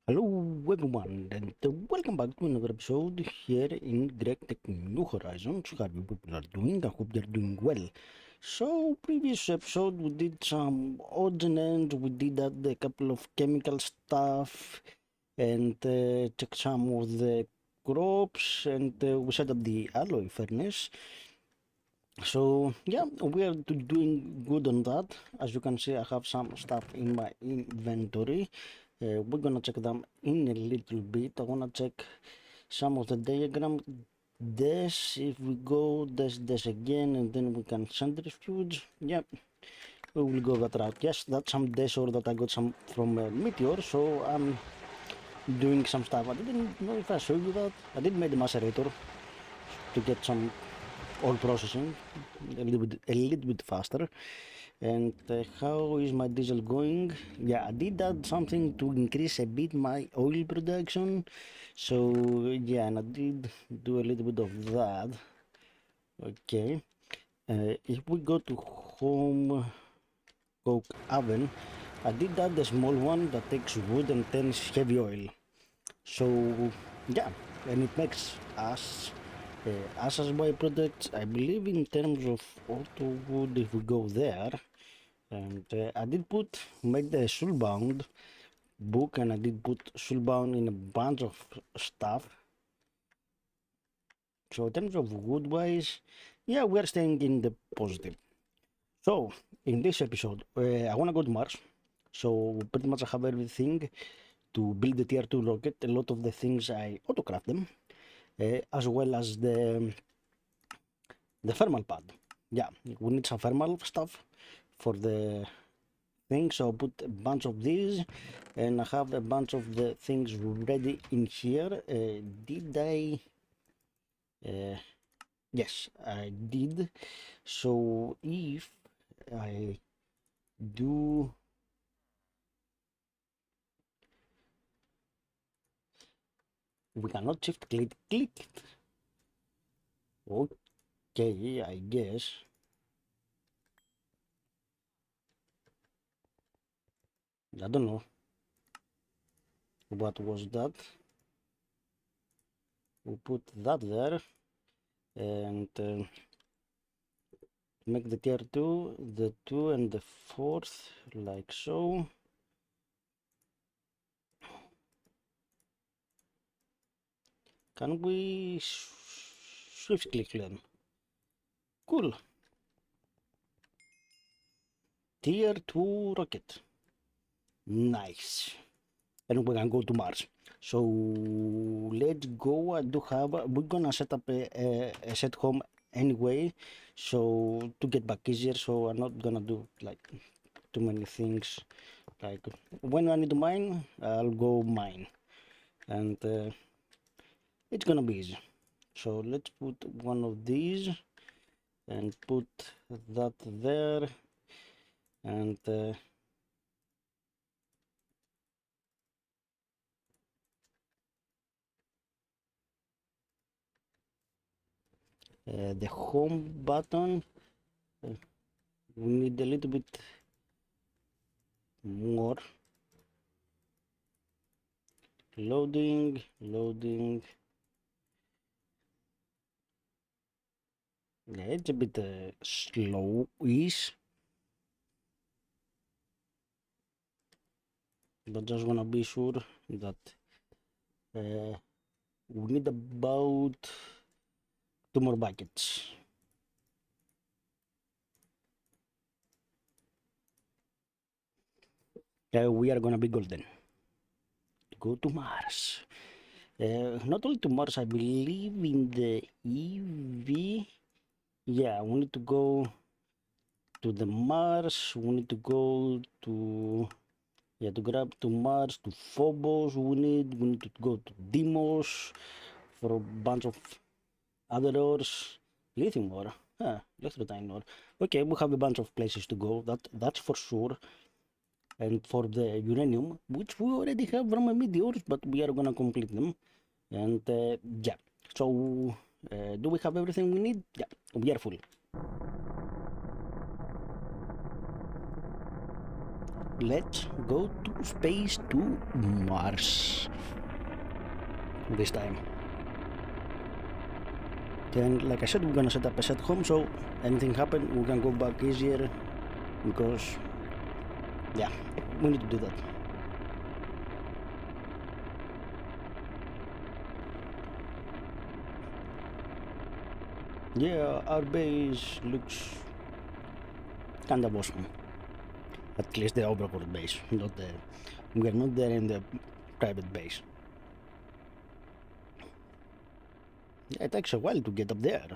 Hello everyone and welcome back to another episode here in GregTech New Horizons. How you people are doing? I hope they're doing well. So previous episode we did some odds and ends, we did a couple of chemical stuff and checked some of the crops and we set up the alloy furnace. So yeah, we are doing good on that. As you can see, I have some stuff in my inventory. We're gonna check them in a little bit. I wanna check some of the diagram. This, if we go this again, and then we can centrifuge. Yeah, we will go that route. Yes, that's some desor that I got some from Meteor. So I'm doing some stuff. I didn't know if I showed you that. I did make the macerator to get some oil processing a little bit faster. And how is my diesel going? Yeah, I did add something to increase a bit my oil production. So yeah, and I did do a little bit of that. Okay. If we go to home coke oven, I did add the small one that takes wood and turns heavy oil. So yeah, and it makes us as byproducts, I believe in terms of auto wood, if we go there. And I did make the soulbound book, and I did put soulbound in a bunch of stuff. So in terms of wood wise, yeah, we're staying in the positive. So in this episode, I want to go to Mars. So pretty much I have everything to build the tier 2 rocket. A lot of the things I autocraft them, as well as the thermal pad. Yeah, we need some thermal stuff for the thing, so I'll put a bunch of these, and I have a bunch of the things ready in here. Did I? Yes, I did. So if I do, we cannot shift click it. Okay, I guess. I don't know what was that. We put that there, and make the tier 2, the 2 and the 4th, like so. Can we shift click them? Cool. Tier 2 rocket. Nice. And we can go to Mars. So let's go. I do have, we're gonna set up a set home anyway. So to get back easier. So I'm not gonna do like too many things. Like when I need to mine, I'll go mine. And it's gonna be easy. So let's put one of these and put that there. And the home button, we need a little bit more. Loading. Yeah, it's a bit slow-ish, but just wanna be sure that we need about 2 more buckets. We are gonna be golden. Go to Mars. Not only to Mars, I believe in the EV. Yeah, we need to go to the Mars. We need to go to, yeah, to grab to Mars, to Phobos. We need to go to Deimos for a bunch of other ores. Lithium ore. Electrotyne ore. Okay, we have a bunch of places to go. That's for sure. And for the uranium, which we already have from a meteors, but we are gonna complete them. And yeah. So do we have everything we need? Yeah, we are full. let's go to space to Mars this time. Then, like I said, we're gonna set up a set home, so anything happen, we can go back easier, because yeah, we need to do that. Yeah, our base looks kind of awesome. At least the overworld base, not the. We are not there in the private base. It takes a while to get up there.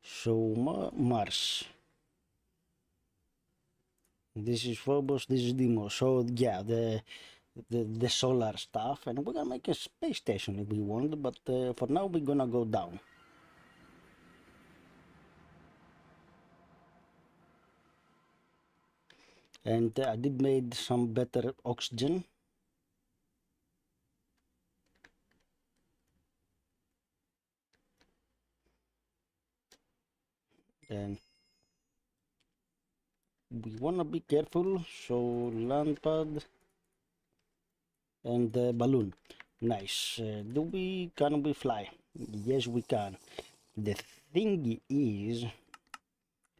So Mars. This is Phobos. This is Deimos. So yeah, the solar stuff, and we're gonna make a space station if we want. But for now, we're gonna go down. And I did made some better oxygen. And we wanna be careful. So land pad and balloon. Nice. Can we fly? Yes, we can. The thing is,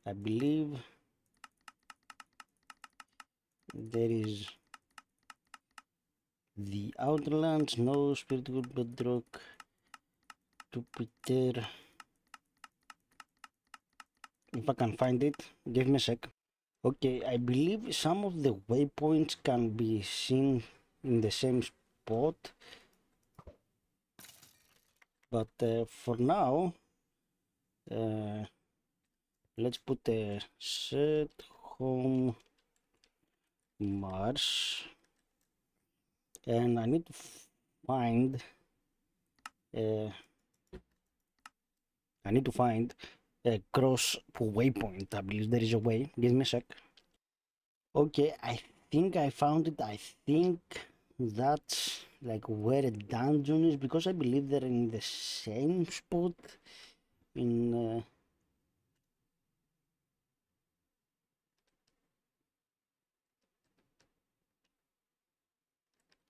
I believe there is the Outerlands, no spiritual bedrock, Jupiter. If I can find it, give me a sec. Okay, I believe some of the waypoints can be seen in the same spot, but for now, let's put a set home Mars, and I need to find. I need to find a cross waypoint. I believe there is a way. Give me a sec. Okay, I think I found it. I think that's like where a dungeon is, because I believe they're in the same spot in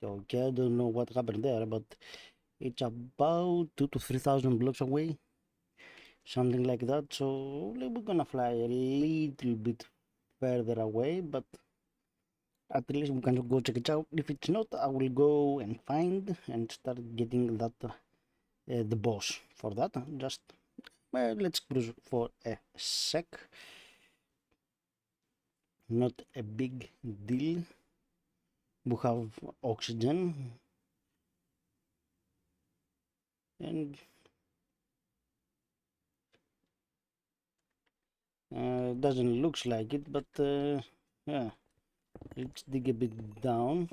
okay, I don't know what happened there, but it's about 2,000 to 3,000 blocks away, something like that. So we're gonna fly a little bit further away, but at least we can go check it out. If it's not, I will go and find and start getting that the boss for that. Just let's cruise for a sec. Not a big deal. We have oxygen, and doesn't looks like it, but yeah, let's dig a bit down.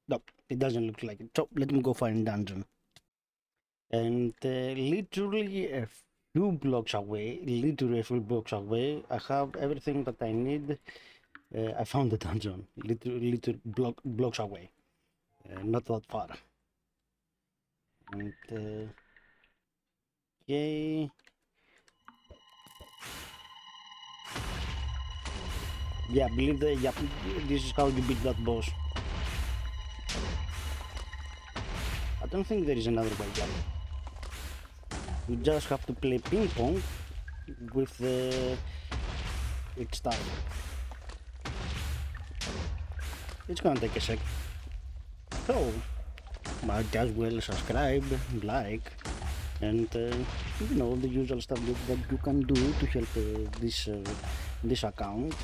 No, it doesn't look like it. So let me go find dungeon. And literally a few blocks away, I have everything that I need. I found the dungeon, literally blocks away, not that far. And okay. Yeah, believe that. Yeah, this is how you beat that boss. I don't think there is another way. Yeah. You just have to play ping pong with its stuff. It's gonna take a sec. So, might as well subscribe, like, and you know, the usual stuff that you can do to help this account.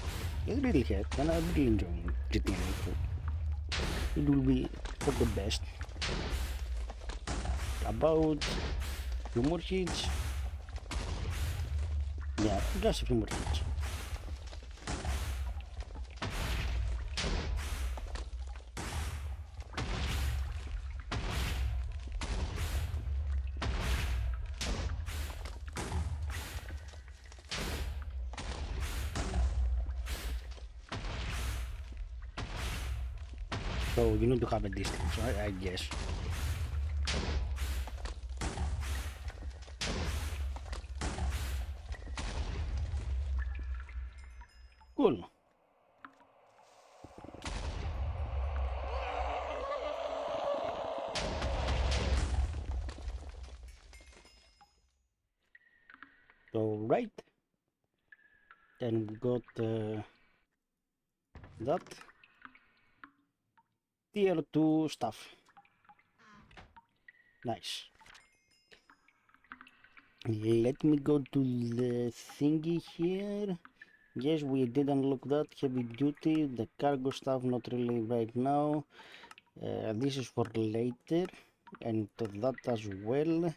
It really helps, and I'm really enjoying GTHN. So it will be for the best. About few more hits. Yeah, just a few more hits. So you need to have a distance, right? I guess. Cool. So right, then we got that tier 2 stuff. Nice. Let me go to the thingy here. Yes, we did unlock that heavy duty. The cargo stuff, not really right now. This is for later, and that as well.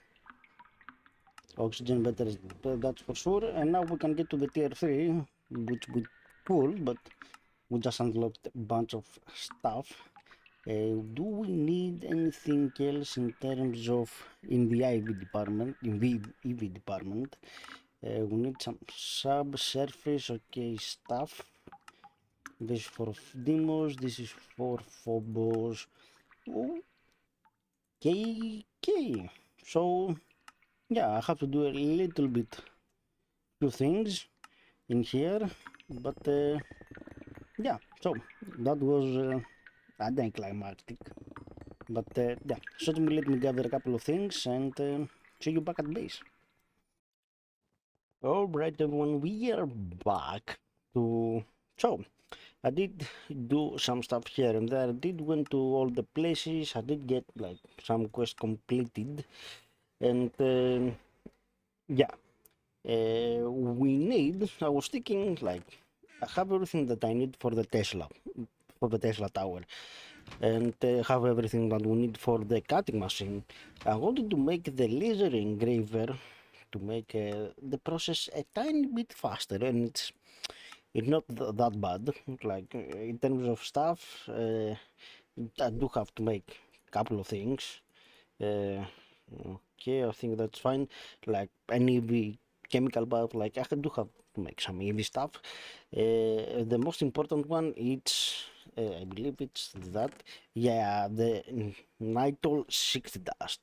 Oxygen batteries, that's for sure. And now we can get to the tier 3, which we could, but we just unlocked a bunch of stuff. Do we need anything else in terms of in the IV department, in the EV department? We need some subsurface, okay, stuff. This is for demos, this is for Phobos. Okay. So, yeah, I have to do a little bit, few things in here, but yeah, so that was anticlimactic. But yeah, certainly let me gather a couple of things and see you back at base. Alright everyone, we are back to... So, I did do some stuff here and there, I did went to all the places, I did get like some quests completed, and yeah, we need, I was thinking like, I have everything that I need for the Tesla tower, and have everything that we need for the cutting machine. I wanted to make the laser engraver to make the process a tiny bit faster, and it's not that bad. Like in terms of stuff, I do have to make a couple of things. Uh, okay, I think that's fine. Like any chemical bath, like I do have to make some EV stuff. The most important one is, I believe it's that, yeah, the nitol 60 dust.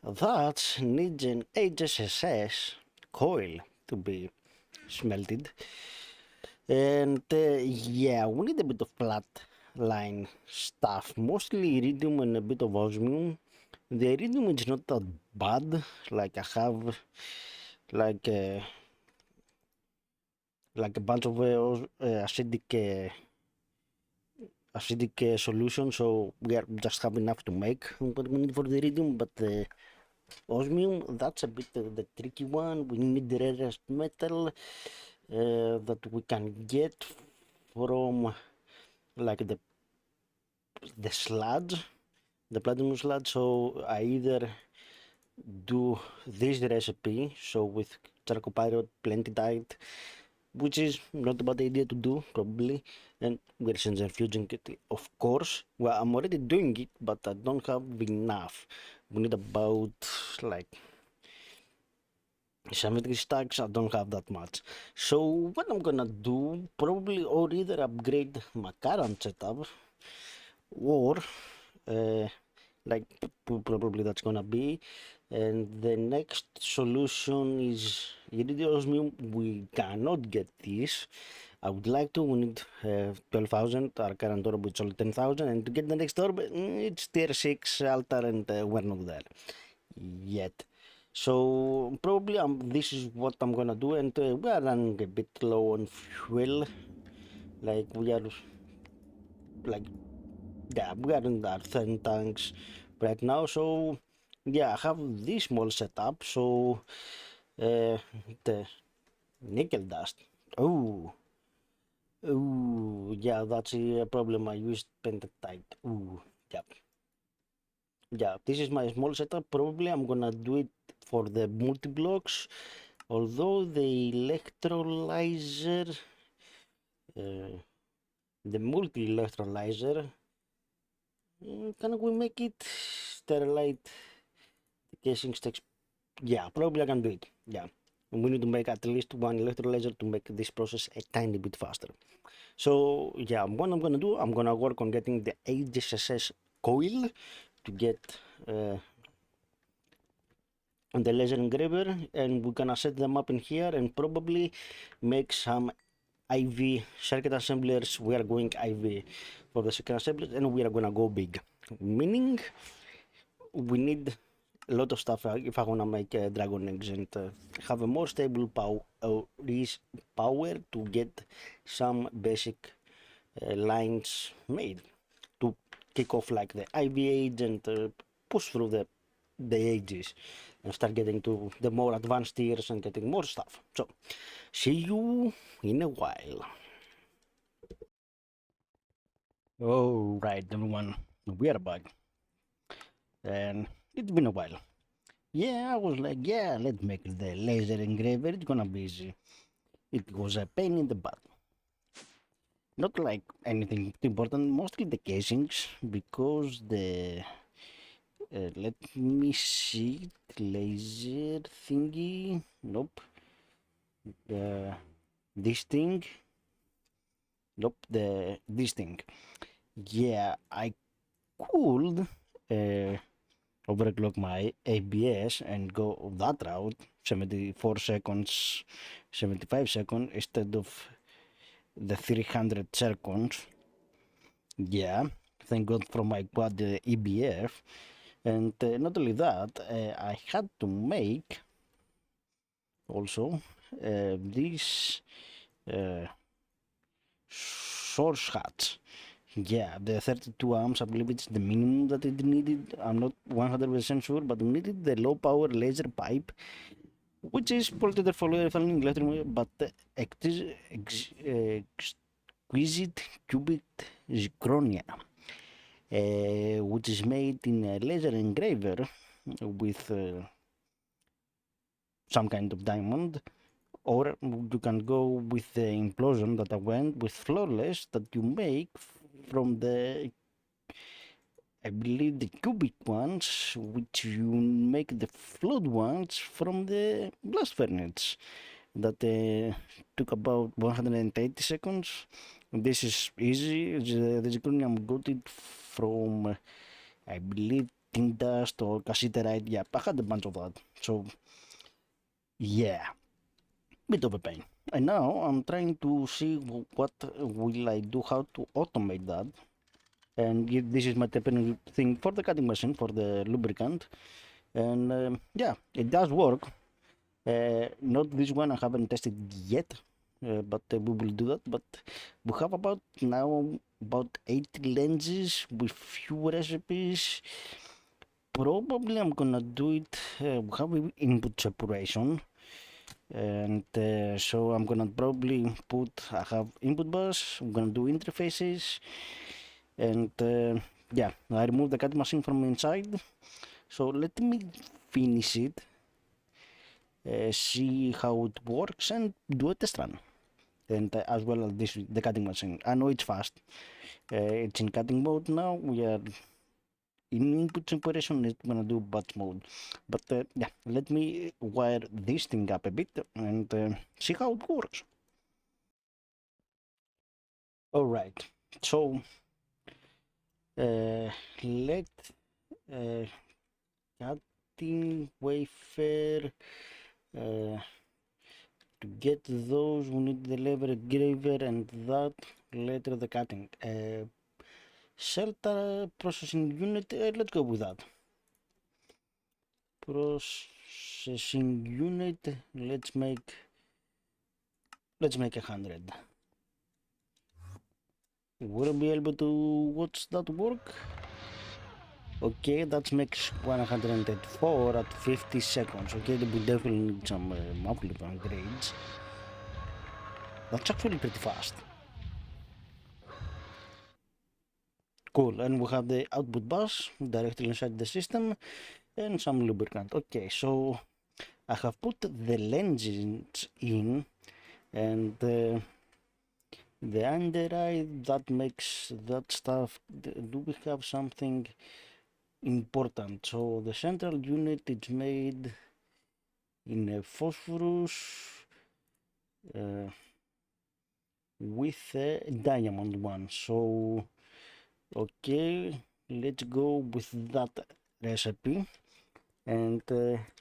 That needs an HSSS coil to be smelted. And yeah, we need a bit of flat line stuff, mostly iridium and a bit of osmium. The iridium is not that bad, like I have like a bunch of acidic solution, so we are just have enough to make what we need for the iridium, but the osmium, that's a bit the tricky one. We need the rarest metal that we can get from like the sludge, the platinum sludge. So I either do this recipe, so with charcopyrite, plentite, which is not a bad idea to do probably, and we're centrifuging it, of course. Well, I'm already doing it, but I don't have enough. We need about like 70 stacks. I don't have that much. So what I'm gonna do, probably, or either upgrade my current setup, or like probably that's gonna be, and the next solution is iridium. We cannot get this. I would like to. We need 12,000. Our current orb is only 10,000, and to get the next orb, it's tier 6 altar, and we're not there yet. So probably this is what I'm gonna do, and we are running a bit low on fuel. Like we are like, yeah, we are in our 10 tanks right now. So yeah, I have this small setup. So the nickel dust. Oh, yeah, that's a problem. I used pentatite. Yeah, yeah. This is my small setup. Probably I'm gonna do it for the multi blocks. Although the electrolyzer, uh, the multi electrolyzer, can we make it sterilite the casing stakes? Yeah, probably I can do it. Yeah. We need to make at least one electro laser to make this process a tiny bit faster. So yeah, what I'm gonna do, I'm gonna work on getting the HSS coil to get on the laser engraver, and we're gonna set them up in here and probably make some IV circuit assemblers. We are going IV for the circuit assemblers, and we are gonna go big, meaning we need a lot of stuff if I wanna make dragon eggs and have a more stable power to get some basic lines made to kick off like the IV age and push through the ages and start getting to the more advanced tiers and getting more stuff. So see you in a while. All right, everyone, we are back, and it's been a while. Yeah, I was like, yeah, let's make the laser engraver. It's gonna be easy. It was a pain in the butt. Not like anything important, mostly the casings, because the let me see, laser thingy. Nope. This thing. Nope. This thing. Yeah, I could overclock my ABS and go that route, 74 seconds, 75 seconds instead of the 300 seconds. Yeah, thank God for my quad EBF. And not only that, I had to make also these uh, source hats. Yeah, the 32 amps, I believe it's the minimum that it needed. I'm not 100% sure, but we needed the low power laser pipe, which is polytetherfluoroethylene electron, but exquisite cubic zirconia, which is made in a laser engraver with some kind of diamond, or you can go with the implosion that I went with flawless that you make from the, I believe, the cubic ones, which you make the flood ones from the blast furnace that took about 180 seconds. This is easy. The zirconium got it from, I believe, tin dust or cassiterite. Yeah, I had a bunch of that. So yeah, bit of a pain. And now I'm trying to see what will I do, how to automate that. And this is my typical thing for the cutting machine, for the lubricant. And yeah, it does work. Not this one, I haven't tested yet, but we will do that. But we have about now about 80 lenses with few recipes. Probably I'm gonna do it. We have input separation, and so I'm gonna probably I have input bus. I'm gonna do interfaces, and yeah, I remove the cutting machine from inside. So let me finish it, see how it works, and do a test run. And as well as this, the cutting machine. I know it's fast. It's in cutting mode now. We are in input separation. It's gonna do batch mode. But yeah, let me wire this thing up a bit and see how it works. All right. So let uh, cutting wafer. To get those, we need the lever engraver and that later the cutting. Shelter processing unit, let's go with that. Processing unit, let's make 100. Will be able to watch that work? Okay, that makes 104 at 50 seconds. Okay, we definitely need some multiple upgrades. That's actually pretty fast. Cool, and we have the output bus directly inside the system and some lubricant. Okay, so I have put the lenses in and the under eye that makes that stuff. Do we have something important? So the central unit is made in a phosphorus with a diamond one. So okay, let's go with that recipe. And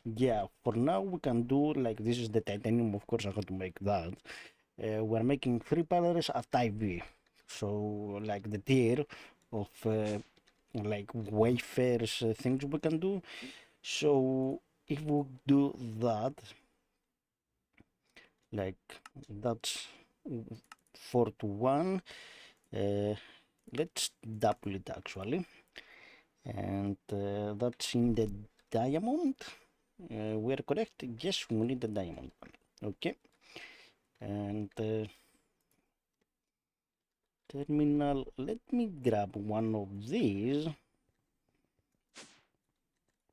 yeah, for now we can do like this is the titanium, of course I have to make that. We're making 3 pillars at IV, so like the tier of like wafers things we can do. So if we do that, like that's 4 to 1, let's double it actually, and that's in the diamond. We're correct, yes, we need the diamond one. Okay, and terminal, let me grab one of these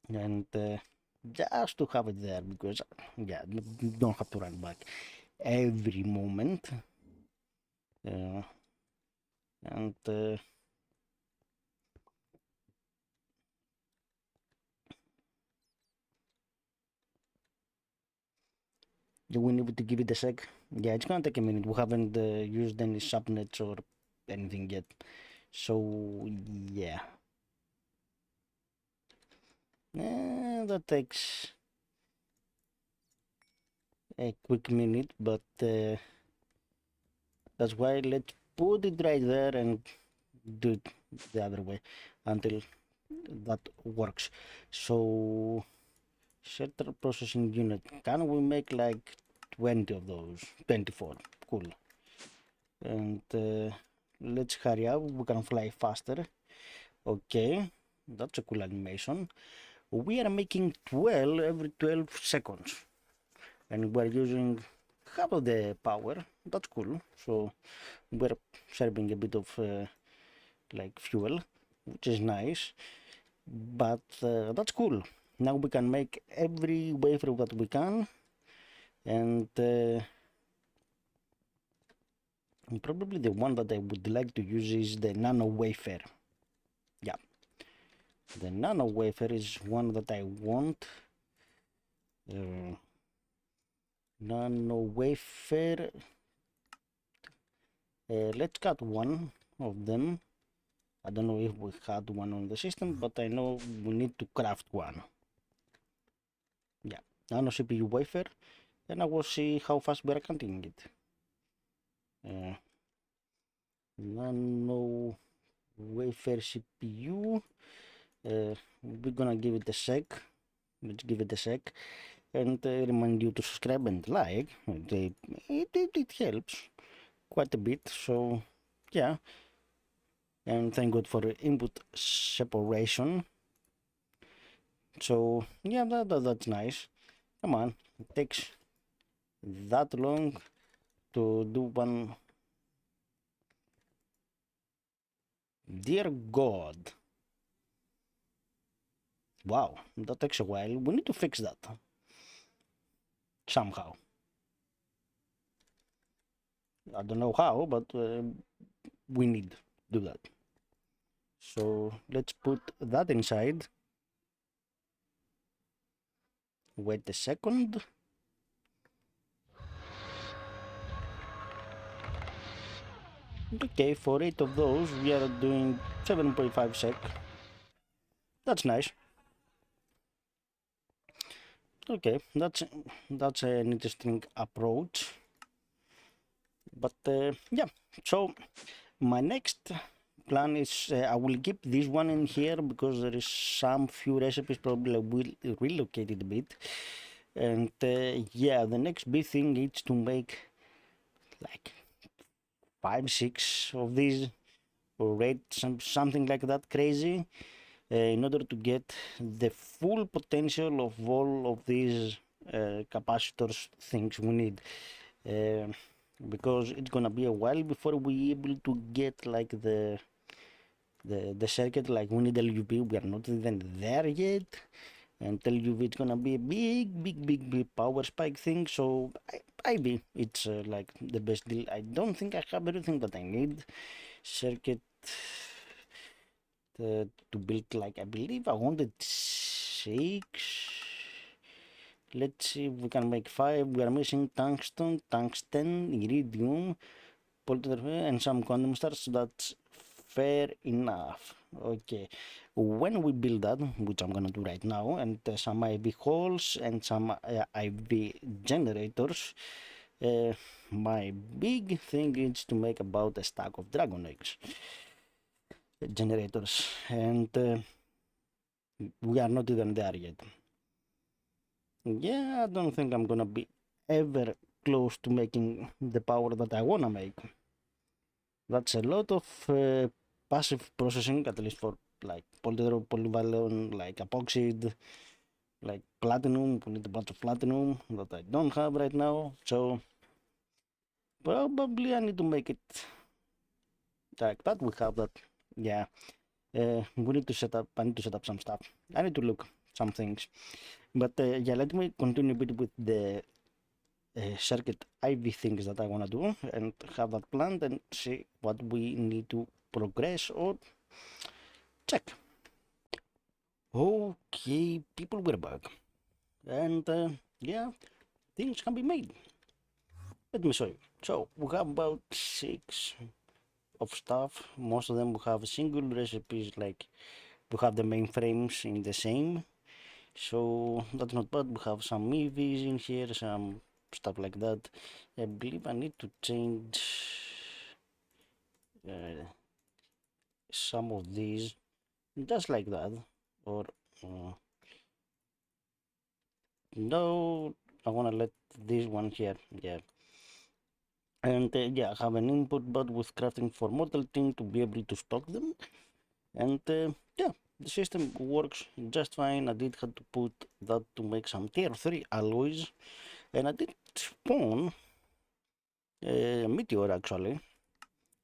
and just to have it there, because yeah, don't have to run back every moment. And do we need to give it a sec? Yeah, it's gonna take a minute. We haven't used any subnets or anything yet, so yeah. That takes a quick minute, but that's why let's put it right there and do it the other way until that works. So central processing unit, can we make like 20 of those? 24, cool. And let's hurry up, we can fly faster. Okay, that's a cool animation. We are making 12 every 12 seconds, and we're using half of the power. That's cool. So we're serving a bit of like fuel, which is nice, but that's cool. Now we can make every wafer that we can, and probably the one that I would like to use is the nano wafer. Yeah, the nano wafer is one that I want. Nano wafer, let's cut one of them. I don't know if we had one on the system, but I know we need to craft one. Yeah, nano CPU wafer, and I will see how fast we are cutting it. Nano wafer CPU, we're gonna give it a sec. Let's give it a sec, and remind you to subscribe and like. It helps quite a bit, so yeah. And thank God for input separation. So yeah, that's nice. Come on, it takes that long to do one. Dear God. Wow, that takes a while. We need to fix that somehow. I don't know how, but we need to do that. So let's put that inside. Wait a second. Okay, for 8 of those, we are doing 7.5 sec. That's nice. Okay, that's an interesting approach. But yeah, so my next plan is I will keep this one in here because there is some few recipes, probably I will relocate it a bit. And yeah, the next big thing is to make like 5, 6 of these, or 8, something like that crazy, in order to get the full potential of all of these capacitors things we need. Uh, because it's gonna be a while before we able to get like the circuit. Like we need LUV, we are not even there yet, and LUV it's gonna be a big power spike thing. So IV it's like the best deal. I don't think I have everything that I need. Circuit to build, like I believe I wanted 6, Let's see if we can make 5. We are missing tungsten, iridium, and some quantum stars. That's fair enough. Okay, when we build that, which I'm gonna do right now, and some IV holes and some IV generators, my big thing is to make about a stack of dragon eggs generators, and we are not even there yet. Yeah, I don't think I'm gonna be ever close to making the power that I wanna make. That's a lot of passive processing, at least for like polyvalent, like epoxide, like platinum. We need a bunch of platinum that I don't have right now, so probably I need to make it like that. We have that. Yeah, we need to set up. I need to set up some stuff. I need to look some things, but yeah, let me continue a bit with the circuit IV things that I want to do and have that planned and see what we need to progress or check. Okay, people, we're back. And yeah, things can be made. Let me show you. So we have about 6 of stuff. Most of them we have single recipes, like we have the mainframes in the same. So that's not bad. We have some EVs in here, some stuff like that. I believe I need to change some of these just like that, or uh, no, I want to let this one here, yeah. And yeah, I have an input but with crafting for model team to be able to stock them, and yeah, the system works just fine. I did have to put that to make some tier 3 alloys, and I did spawn a meteor actually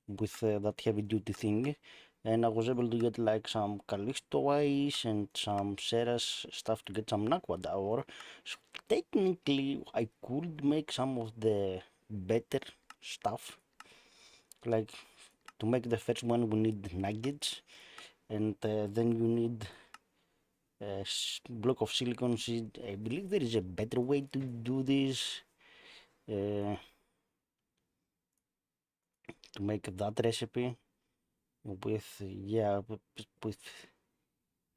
with that heavy duty thing, and I was able to get like some Callisto ice and some Ceres stuff to get some Aqua ore. So technically I could make some of the better stuff. Like to make the first one we need nuggets, and then you need a block of silicon seed. I believe there is a better way to do this. To make that recipe with yeah with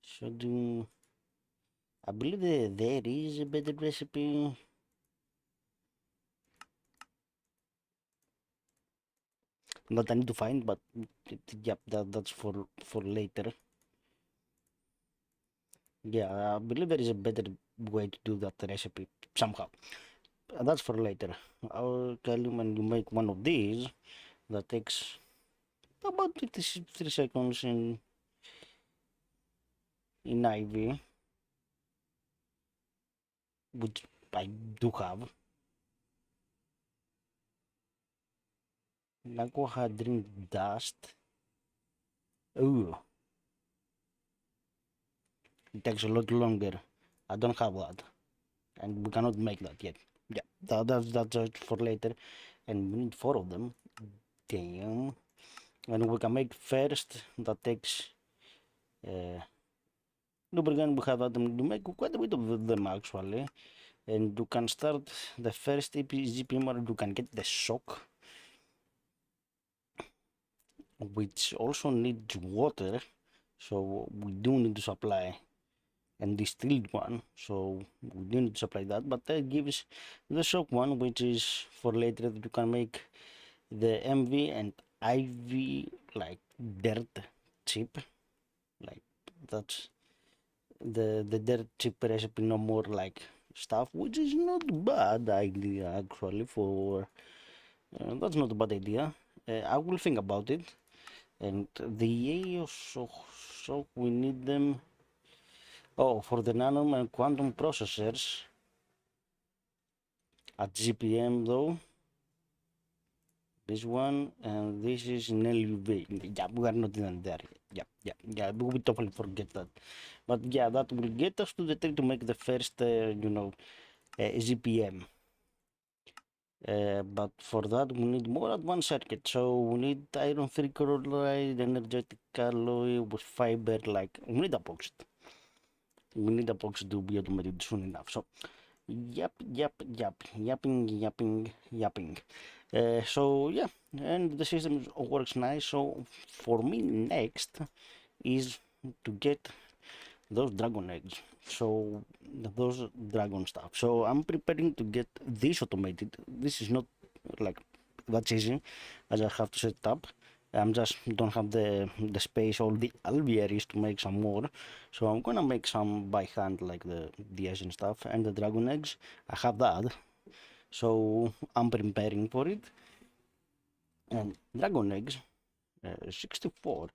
sodium. I believe there is a better recipe. That I need to find, but yep, that's for later. Yeah, I believe there is a better way to do that recipe somehow. That's for later. I'll tell you when you make one of these. That takes about 53 seconds in IV, which I do have. Now go ahead, drink dust. Ooh, it takes a lot longer. I don't have that, and we cannot make that yet. Yeah, that's for later, and we need 4 of them. Damn, and we can make first. That takes lubricant. We have that. You make quite a bit of them actually, and you can start the first GPM, or you can get the shock, which also needs water. So we do need to supply and distilled one, so we do need to supply that, but that gives the shock one, which is for later that you can make the MV and IV like dirt chip, like that's the dirt chip recipe, no more like stuff, which is not bad idea actually for that's not a bad idea. I will think about it. And the EOS, so we need them. Oh, for the nano and quantum processors at GPM though. This one and this is in LUV. Yeah, we are not even there. Yeah. We will totally forget that. But yeah, that will get us to the tree to make the first, GPM. But for that we need more advanced circuit. So we need iron 3 chloride, energetic alloy with fiber. Like we need epoxy. We need epoxy to be automated soon enough. So Yapping. So yeah, and the system works nice. So for me, next is to get those dragon eggs. So those dragon stuff. So I'm preparing to get this automated. This is not like that's easy. I just have to set it up. I'm just don't have the space or the alvearies to make some more. So I'm gonna make some by hand like the Asian stuff and the dragon eggs. I have that. So I'm preparing for it. And dragon eggs, 64.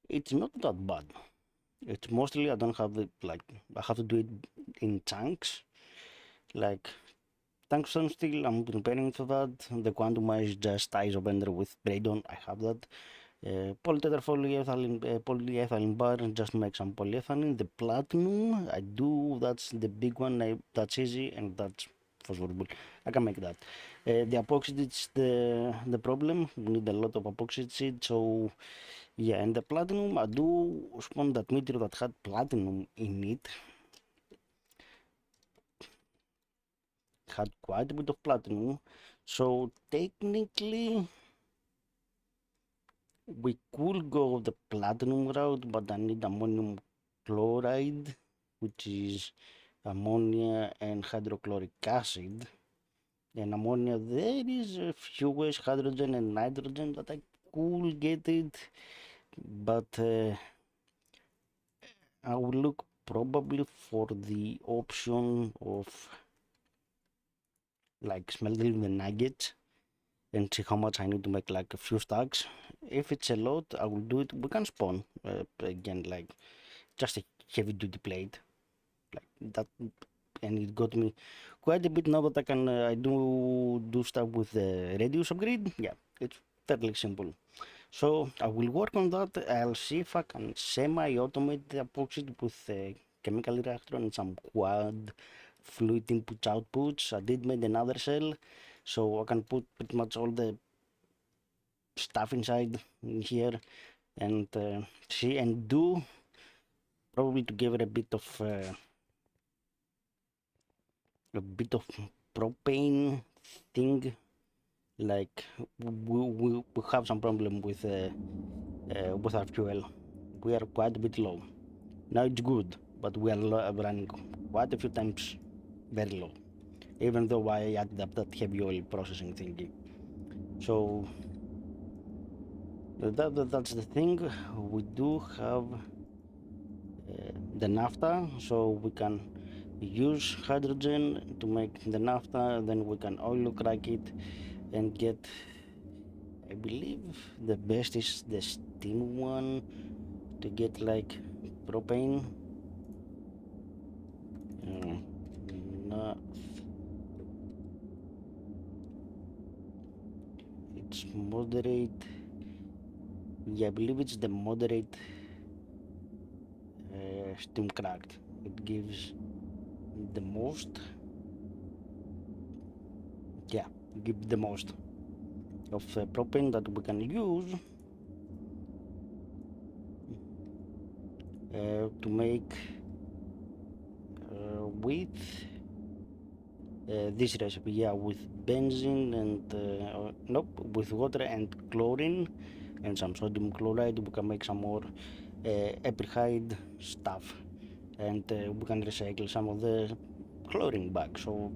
It's not that bad. It's mostly I don't have it like I have to do it in chunks. Like tungsten steel, I'm preparing for that. The quantuma is just isobender with braidon. I have that. Polyethylene bar just make some polyethylene. The platinum I do. That's the big one. That's easy and that's possible. I can make that. The epoxy is the problem. We need a lot of epoxy sheet. So yeah, and the platinum I do spawn that meteor that had platinum in it. Had quite a bit of platinum. So technically we could go the platinum route, but I need ammonium chloride, which is ammonia and hydrochloric acid. And ammonia, there is a few ways, hydrogen and nitrogen, that I could get it, but I will look probably for the option of like smelting the nuggets and see how much I need to make like a few stacks. If it's a lot, I will do it. We can spawn again, like just a heavy duty plate like that, and it got me quite a bit now that I can I do stuff with the radius upgrade. Yeah, it's fairly simple. So I will work on that. I'll see if I can semi-automate the epoxy with a chemical reactor and some quad fluid inputs outputs. I did make another cell, so I can put pretty much all the stuff inside in here and see and do probably to give it a bit of propane thing. Like we have some problem with our fuel. We are quite a bit low. Now it's good, but we are running quite a few times very low. Even though I added up that heavy oil processing thingy. So that's the thing. We do have the naphtha, so we can use hydrogen to make the naphtha, then we can oil crack it and get, I believe the best is the steam one to get like propane. No, it's moderate. Yeah, I believe it's the moderate steam cracked. It gives the most. Yeah, give the most of propane that we can use to make with this recipe. Yeah, with benzene and nope, with water and chlorine and some sodium chloride, we can make some more epirhide stuff, and we can recycle some of the chlorine back. So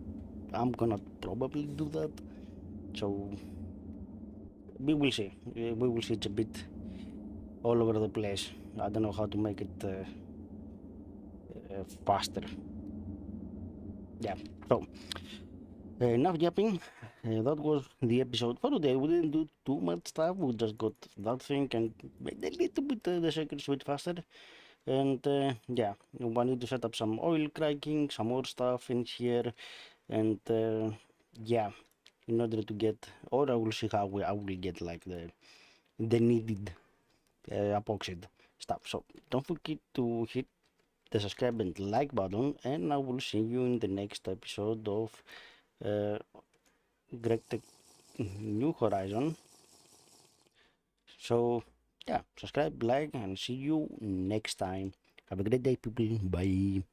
I'm gonna probably do that. So we will see. We will see. It's a bit all over the place. I don't know how to make it faster. Yeah. So enough yapping. That was the episode for today. We didn't do too much stuff. We just got that thing and made a little bit the second switch faster. And yeah, we need to set up some oil cracking, some more stuff in here, and yeah, in order to get, or I will see how I will get like the needed epoxy stuff. So don't forget to hit the subscribe and like button, and I will see you in the next episode of uh, GregTech New Horizon. So yeah, subscribe, like, and see you next time. Have a great day, people. Bye.